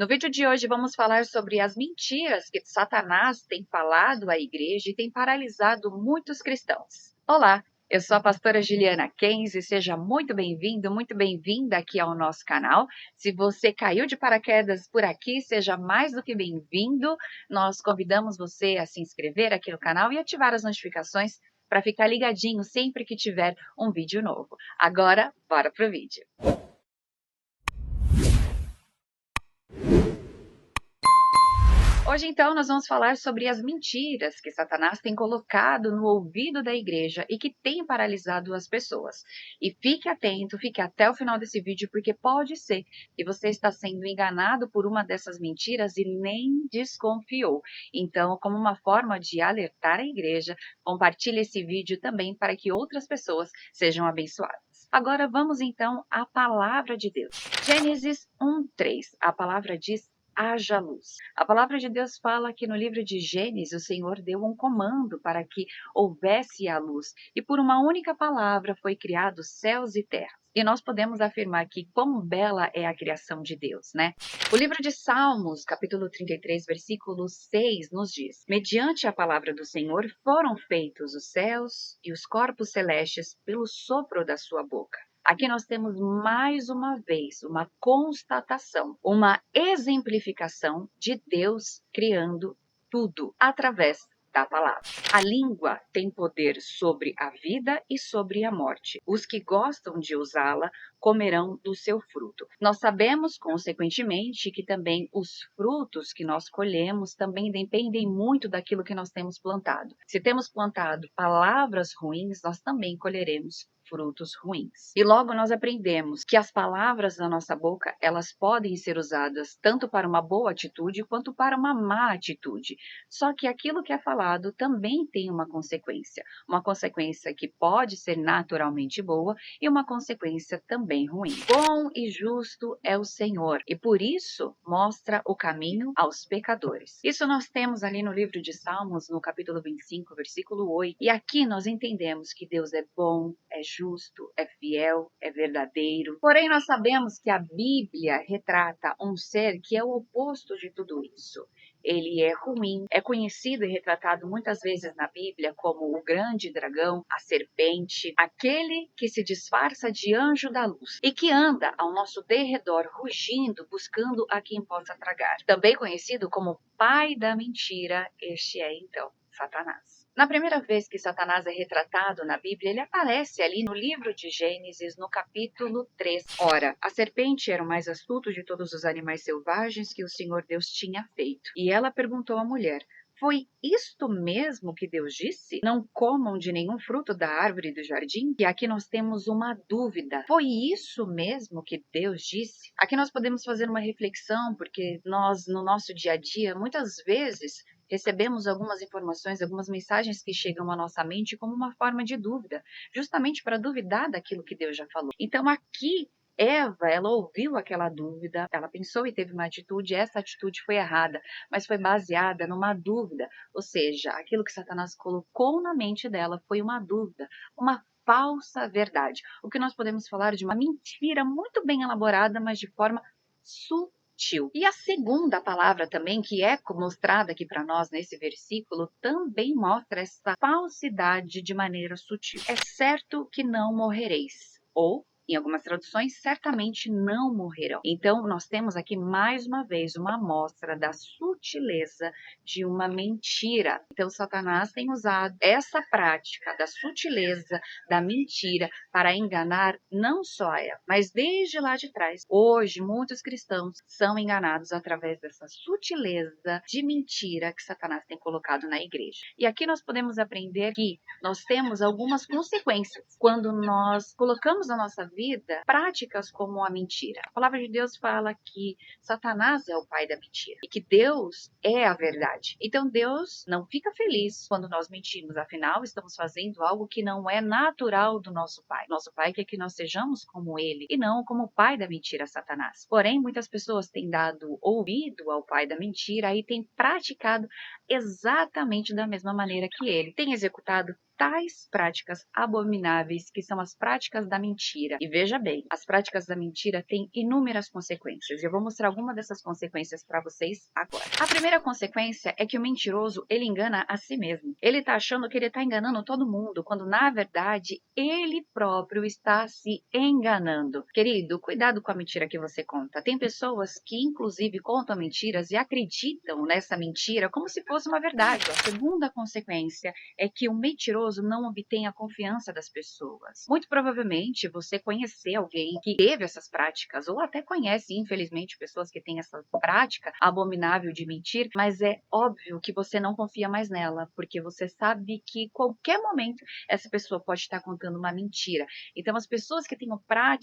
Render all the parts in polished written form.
No vídeo de hoje vamos falar sobre as mentiras que Satanás tem falado à igreja e tem paralisado muitos cristãos. Olá, eu sou a pastora Juliana Kenz e seja muito bem-vindo, muito bem-vinda aqui ao nosso canal. Se você caiu de paraquedas por aqui, seja mais do que bem-vindo. Nós convidamos você a se inscrever aqui no canal e ativar as notificações para ficar ligadinho sempre que tiver um vídeo novo. Agora, bora pro vídeo. Hoje, então, nós vamos falar sobre as mentiras que Satanás tem colocado no ouvido da igreja e que tem paralisado as pessoas. E fique atento, fique até o final desse vídeo, porque pode ser que você está sendo enganado por uma dessas mentiras e nem desconfiou. Então, como uma forma de alertar a igreja, compartilhe esse vídeo também para que outras pessoas sejam abençoadas. Agora, vamos então à palavra de Deus. Gênesis 1:3, a palavra diz: haja luz. A palavra de Deus fala que no livro de Gênesis o Senhor deu um comando para que houvesse a luz e por uma única palavra foi criado céus e terra. E nós podemos afirmar que quão bela é a criação de Deus, né? O livro de Salmos, capítulo 33, versículo 6, nos diz: mediante a palavra do Senhor foram feitos os céus e os corpos celestes pelo sopro da sua boca. Aqui nós temos mais uma vez uma constatação, uma exemplificação de Deus criando tudo através da palavra. A língua tem poder sobre a vida e sobre a morte. Os que gostam de usá-la comerão do seu fruto. Nós sabemos, consequentemente, que também os frutos que nós colhemos também dependem muito daquilo que nós temos plantado. Se temos plantado palavras ruins, nós também colheremos frutos ruins. E logo nós aprendemos que as palavras da nossa boca, elas podem ser usadas tanto para uma boa atitude quanto para uma má atitude. Só que aquilo que é falado também tem uma consequência que pode ser naturalmente boa e uma consequência também ruim. Bom e justo é o Senhor e por isso mostra o caminho aos pecadores. Isso nós temos ali no livro de Salmos, no capítulo 25, versículo 8. E aqui nós entendemos que Deus é bom, é justo, é fiel, é verdadeiro. Porém, nós sabemos que a Bíblia retrata um ser que é o oposto de tudo isso. Ele é ruim, é conhecido e retratado muitas vezes na Bíblia como o grande dragão, a serpente, aquele que se disfarça de anjo da luz e que anda ao nosso derredor rugindo, buscando a quem possa tragar. Também conhecido como pai da mentira, este é então Satanás. Na primeira vez que Satanás é retratado na Bíblia, ele aparece ali no livro de Gênesis, no capítulo 3. Ora, a serpente era o mais astuto de todos os animais selvagens que o Senhor Deus tinha feito. E ela perguntou à mulher: foi isto mesmo que Deus disse? Não comam de nenhum fruto da árvore do jardim? E aqui nós temos uma dúvida. Foi isso mesmo que Deus disse? Aqui nós podemos fazer uma reflexão, porque nós, no nosso dia a dia, muitas vezes recebemos algumas informações, algumas mensagens que chegam à nossa mente como uma forma de dúvida, justamente para duvidar daquilo que Deus já falou. Então aqui Eva, ela ouviu aquela dúvida, ela pensou e teve uma atitude, essa atitude foi errada, mas foi baseada numa dúvida, ou seja, aquilo que Satanás colocou na mente dela foi uma dúvida, uma falsa verdade. O que nós podemos falar de uma mentira muito bem elaborada, mas de forma sutil. E a segunda palavra também, que é mostrada aqui para nós nesse versículo, também mostra essa falsidade de maneira sutil. É certo que não morrereis. Ou, em algumas traduções, certamente não morrerão. Então, nós temos aqui mais uma vez uma amostra da sutileza de uma mentira. Então, Satanás tem usado essa prática da sutileza, da mentira, para enganar não só ela, mas desde lá de trás. Hoje, muitos cristãos são enganados através dessa sutileza de mentira que Satanás tem colocado na igreja. E aqui nós podemos aprender que nós temos algumas consequências quando nós colocamos na nossa vida práticas como a mentira. A palavra de Deus fala que Satanás é o pai da mentira e que Deus é a verdade. Então Deus não fica feliz quando nós mentimos, afinal estamos fazendo algo que não é natural do nosso pai. Nosso pai quer que nós sejamos como ele e não como o pai da mentira, Satanás. Porém, muitas pessoas têm dado ouvido ao pai da mentira e têm praticado exatamente da mesma maneira que ele. Têm executado tais práticas abomináveis que são as práticas da mentira. E veja bem, as práticas da mentira têm inúmeras consequências. Eu vou mostrar alguma dessas consequências para vocês agora. A primeira consequência é que o mentiroso, ele engana a si mesmo. Ele tá achando que ele tá enganando todo mundo, quando na verdade ele próprio está se enganando. Querido, cuidado com a mentira que você conta. Tem pessoas que inclusive contam mentiras e acreditam nessa mentira como se fosse uma verdade. A segunda consequência é que o mentiroso não obtém a confiança das pessoas. Muito provavelmente você conhecer alguém que teve essas práticas, ou até conhece, infelizmente, pessoas que têm essa prática abominável de mentir, mas é óbvio que você não confia mais nela, porque você sabe que qualquer momento essa pessoa pode estar contando uma mentira. Então, as pessoas que têm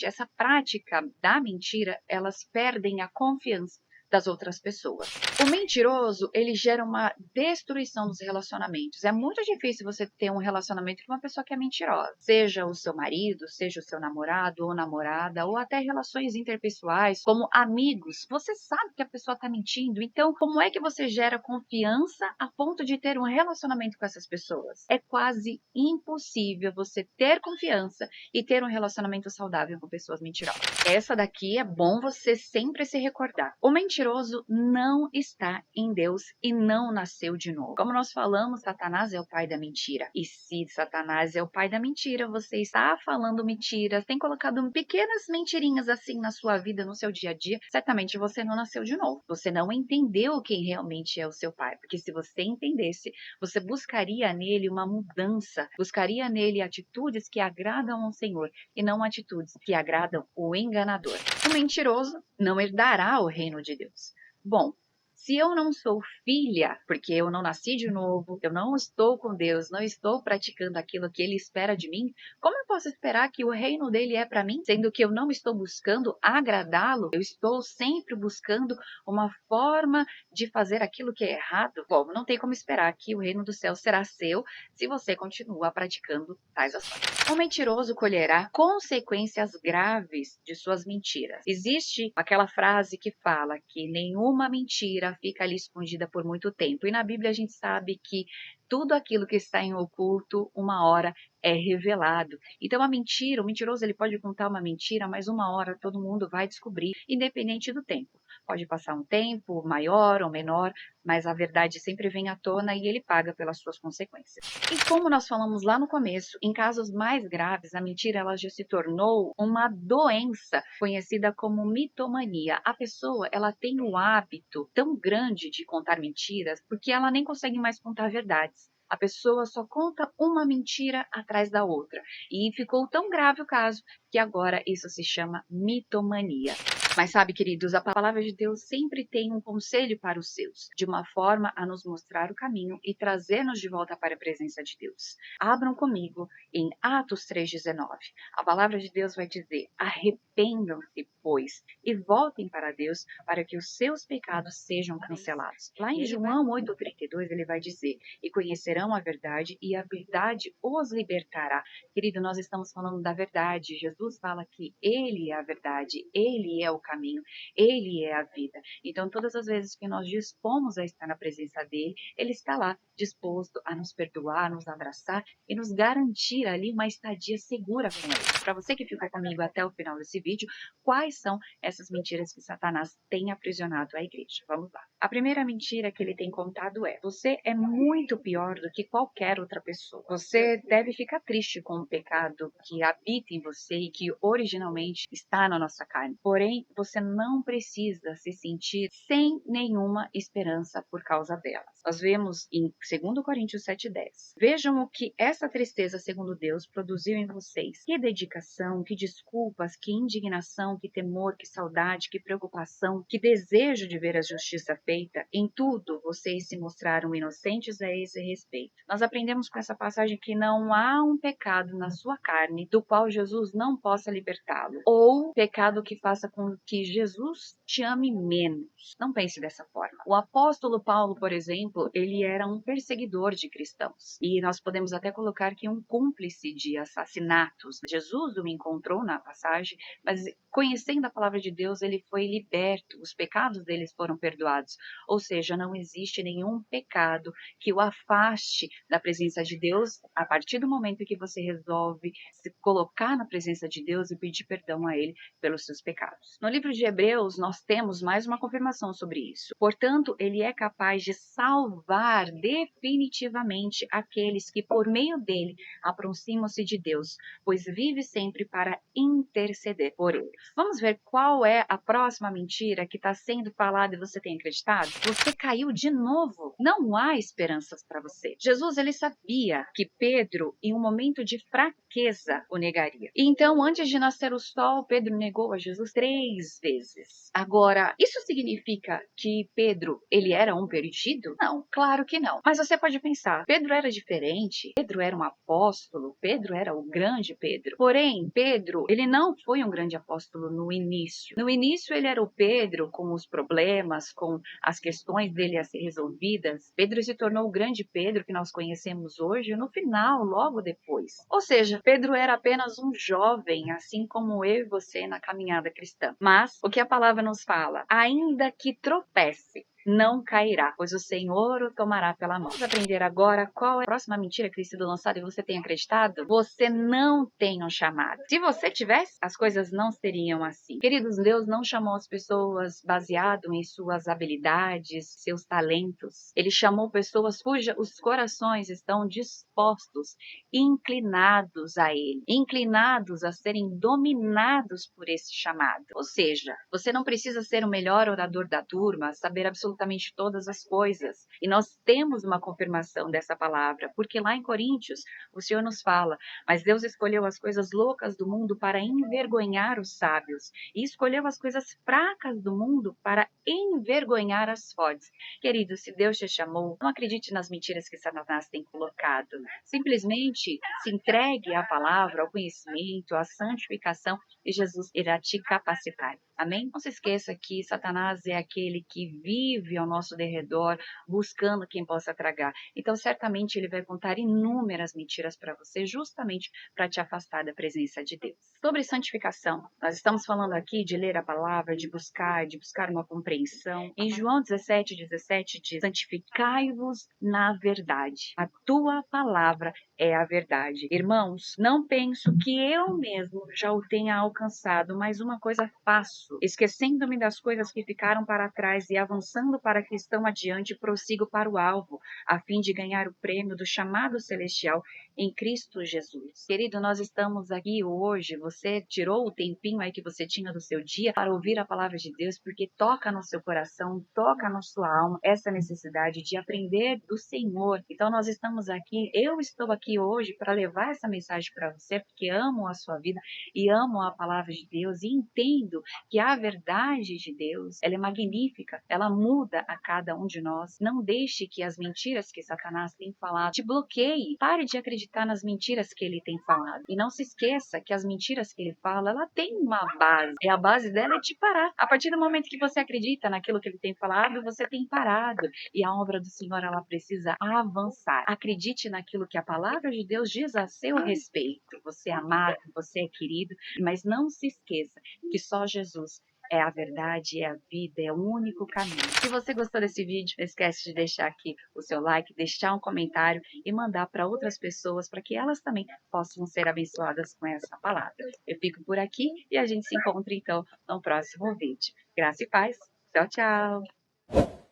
essa prática da mentira, elas perdem a confiança das outras pessoas. O mentiroso, ele gera uma destruição dos relacionamentos. É muito difícil você ter um relacionamento com uma pessoa que é mentirosa. Seja o seu marido, seja o seu namorado ou namorada, ou até relações interpessoais, como amigos. Você sabe que a pessoa está mentindo, então como é que você gera confiança a ponto de ter um relacionamento com essas pessoas? É quase impossível você ter confiança e ter um relacionamento saudável com pessoas mentirosas. Essa daqui é bom você sempre se recordar. O mentiroso não está em Deus e não nasceu de novo. Como nós falamos, Satanás é o pai da mentira. E se Satanás é o pai da mentira, você está falando mentiras, tem colocado pequenas mentirinhas assim na sua vida, no seu dia a dia, certamente você não nasceu de novo. Você não entendeu quem realmente é o seu pai. Porque se você entendesse, você buscaria nele uma mudança, buscaria nele atitudes que agradam ao Senhor e não atitudes que agradam o enganador. O mentiroso não herdará o reino de Deus. Bom, se eu não sou filha, porque eu não nasci de novo, eu não estou com Deus, não estou praticando aquilo que Ele espera de mim, como eu posso esperar que o reino dele é para mim, sendo que eu não estou buscando agradá-lo? Eu estou sempre buscando uma forma de fazer aquilo que é errado? Bom, não tem como esperar que o reino do céu será seu se você continua praticando tais ações. O mentiroso colherá consequências graves de suas mentiras. Existe aquela frase que fala que nenhuma mentira fica ali escondida por muito tempo. E na Bíblia a gente sabe que tudo aquilo que está em oculto, uma hora é revelado. Então a mentira, o mentiroso ele pode contar uma mentira, mas uma hora todo mundo vai descobrir, independente do tempo. Pode passar um tempo maior ou menor, mas a verdade sempre vem à tona e ele paga pelas suas consequências. E como nós falamos lá no começo, em casos mais graves, a mentira ela já se tornou uma doença conhecida como mitomania. A pessoa ela tem um hábito tão grande de contar mentiras porque ela nem consegue mais contar verdades. A pessoa só conta uma mentira atrás da outra. E ficou tão grave o caso que agora isso se chama mitomania. Mas sabe, queridos, a palavra de Deus sempre tem um conselho para os seus, de uma forma a nos mostrar o caminho e trazer-nos de volta para a presença de Deus. Abram comigo em Atos 3,19. A palavra de Deus vai dizer: arrependam-se, pois, e voltem para Deus, para que os seus pecados sejam cancelados. Lá em João 8,32, ele vai dizer: e conhecerão a verdade, e a verdade os libertará. Querido, nós estamos falando da verdade. Jesus fala que Ele é a verdade, Ele é o caminho, Ele é a vida. Então, todas as vezes que nós dispomos a estar na presença dEle, Ele está lá, disposto a nos perdoar, nos abraçar e nos garantir ali uma estadia segura com Ele. Para você que ficou comigo até o final desse vídeo, quais são essas mentiras que Satanás tem aprisionado a igreja? Vamos lá. A primeira mentira que ele tem contado é: você é muito pior do que qualquer outra pessoa. Você deve ficar triste com o pecado que habita em você e que originalmente está na nossa carne. Porém, você não precisa se sentir sem nenhuma esperança por causa delas. Nós vemos em 2 Coríntios 7,10. Vejam o que essa tristeza, segundo Deus, produziu em vocês. Que dedicação, que desculpas, que indignação, que temor, que saudade, que preocupação, que desejo de ver a justiça feita. Em tudo, vocês se mostraram inocentes a esse respeito. Nós aprendemos com essa passagem que não há um pecado na sua carne do qual Jesus não possa libertá-lo, ou pecado que faça com que Jesus te ame menos. Não pense dessa forma. O apóstolo Paulo, por exemplo, ele era um perseguidor de cristãos. E nós podemos até colocar que um cúmplice de assassinatos. Jesus o encontrou na passagem, mas conhecendo a palavra de Deus, ele foi liberto. Os pecados deles foram perdoados. Ou seja, não existe nenhum pecado que o afaste da presença de Deus a partir do momento que você resolve se colocar na presença de Deus e pedir perdão a Ele pelos seus pecados. No livro de Hebreus, nós temos mais uma confirmação sobre isso. Portanto, Ele é capaz de salvar definitivamente aqueles que, por meio dele, aproximam-se de Deus, pois vive sempre para interceder por eles. Vamos ver qual é a próxima mentira que está sendo falada e você tem acreditado? Você caiu de novo. Não há esperanças para você. Jesus, ele sabia que Pedro, em um momento de fraqueza, o negaria. E então, antes de nascer o sol, Pedro negou a Jesus 3 vezes. Agora, isso significa que Pedro, ele era um perdido? Não, claro que não. Mas você pode pensar, Pedro era diferente, Pedro era um apóstolo, Pedro era o grande Pedro. Porém, Pedro, ele não foi um grande apóstolo no início. No início, ele era o Pedro com os problemas, com as questões dele a ser resolvidas. Pedro se tornou o grande Pedro que nós conhecemos hoje no final, logo depois. Ou seja, Pedro era apenas um jovem, assim como eu e você na caminhada cristã. Mas o que a palavra nos fala? Ainda que tropece, não cairá, pois o Senhor o tomará pela mão. Vamos aprender agora qual é a próxima mentira que tem sido lançada e você tem acreditado? Você não tem um chamado. Se você tivesse, as coisas não seriam assim. Queridos, Deus não chamou as pessoas baseado em suas habilidades, seus talentos. Ele chamou pessoas cujos corações estão dispostos, inclinados a Ele, inclinados a serem dominados por esse chamado. Ou seja, você não precisa ser o melhor orador da turma, saber absolutamente todas as coisas. E nós temos uma confirmação dessa palavra, porque lá em Coríntios, o Senhor nos fala, mas Deus escolheu as coisas loucas do mundo para envergonhar os sábios, e escolheu as coisas fracas do mundo para envergonhar as fortes. Querido, se Deus te chamou, não acredite nas mentiras que Satanás tem colocado. Simplesmente se entregue à palavra, ao conhecimento, à santificação, e Jesus irá te capacitar. Amém? Não se esqueça que Satanás é aquele que vive ao nosso derredor, buscando quem possa tragar. Então, certamente, ele vai contar inúmeras mentiras para você, justamente para te afastar da presença de Deus. Sobre santificação, nós estamos falando aqui de ler a palavra, de buscar uma compreensão. Em João 17:17 diz, santificai-vos na verdade. A tua palavra é a verdade. Irmãos, não penso que eu mesmo já o tenha alcançado, mas uma coisa faço, esquecendo-me das coisas que ficaram para trás e avançando para que estão adiante, prossigo para o alvo, a fim de ganhar o prêmio do chamado celestial em Cristo Jesus. Querido, nós estamos aqui hoje, você tirou o tempinho aí que você tinha do seu dia para ouvir a palavra de Deus, porque toca no seu coração, toca na sua alma, essa necessidade de aprender do Senhor. Então nós estamos aqui, eu estou aqui hoje para levar essa mensagem para você, porque amo a sua vida e amo a palavra de Deus e entendo que a verdade de Deus, ela é magnífica, ela muda a cada um de nós. Não deixe que as mentiras que Satanás tem falado te bloqueie. Pare de acreditar nas mentiras que ele tem falado. E não se esqueça que as mentiras que ele fala, ela tem uma base. E a base dela é te parar. A partir do momento que você acredita naquilo que ele tem falado, você tem parado. E a obra do Senhor, ela precisa avançar. Acredite naquilo que a palavra de Deus diz a seu respeito. Você é amado, você é querido, mas não se esqueça que só Jesus é a verdade, é a vida, é o único caminho. Se você gostou desse vídeo, não esquece de deixar aqui o seu like, deixar um comentário e mandar para outras pessoas para que elas também possam ser abençoadas com essa palavra. Eu fico por aqui e a gente se encontra então no próximo vídeo. Graça e paz. Tchau, tchau.